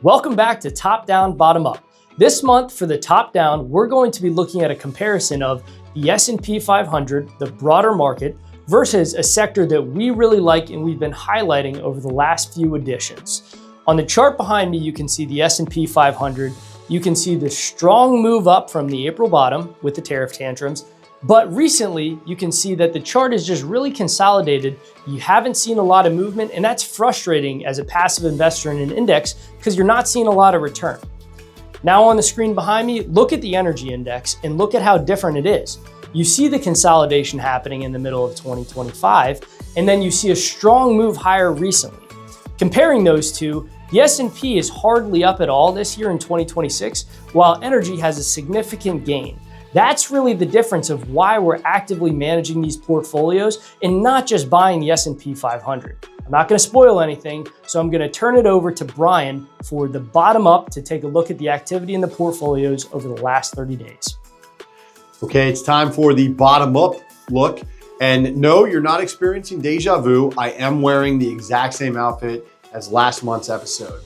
Welcome back to Top Down, Bottom Up. This month for the Top Down, we're going to be looking at a comparison of the S&P 500, the broader market, versus a sector that we really like and we've been highlighting over the last few editions. On the chart behind me, you can see the S&P 500. You can see the strong move up from the April bottom with the tariff tantrums. But recently, you can see that the chart is just really consolidated. You haven't seen a lot of movement, and that's frustrating as a passive investor in an index because you're not seeing a lot of return. Now on the screen behind me, look at the energy index and look at how different it is. You see the consolidation happening in the middle of 2025, and then you see a strong move higher recently. Comparing those two, the S&P is hardly up at all this year in 2026, while energy has a significant gain. That's really the difference of why we're actively managing these portfolios and not just buying the S&P 500. I'm not going to spoil anything, so I'm going to turn it over to Brian for the bottom up to take a look at the activity in the portfolios over the last 30 days. Okay, it's time for the bottom up look. And no, you're not experiencing deja vu. I am wearing the exact same outfit as last month's episode.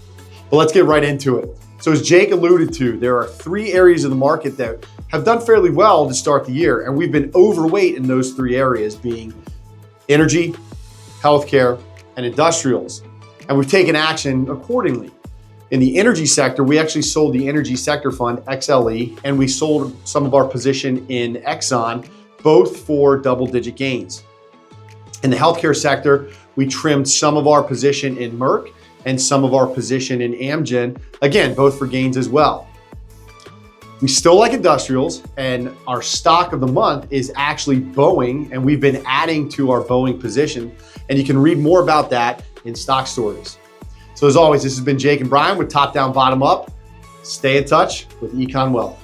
But let's get right into it. So as Jake alluded to, there are three areas of the market that have done fairly well to start the year. And we've been overweight in those three areas being energy, healthcare, and industrials. And we've taken action accordingly. In the energy sector, we actually sold the energy sector fund, XLE, and we sold some of our position in Exxon, both for double-digit gains. In the healthcare sector, we trimmed some of our position in Merck and some of our position in Amgen, again, both for gains as well. We still like industrials, and our stock of the month is actually Boeing, and we've been adding to our Boeing position, and you can read more about that in Stock Stories. So as always, this has been Jake and Brian with Top Down, Bottom Up. Stay in touch with Econ Wealth.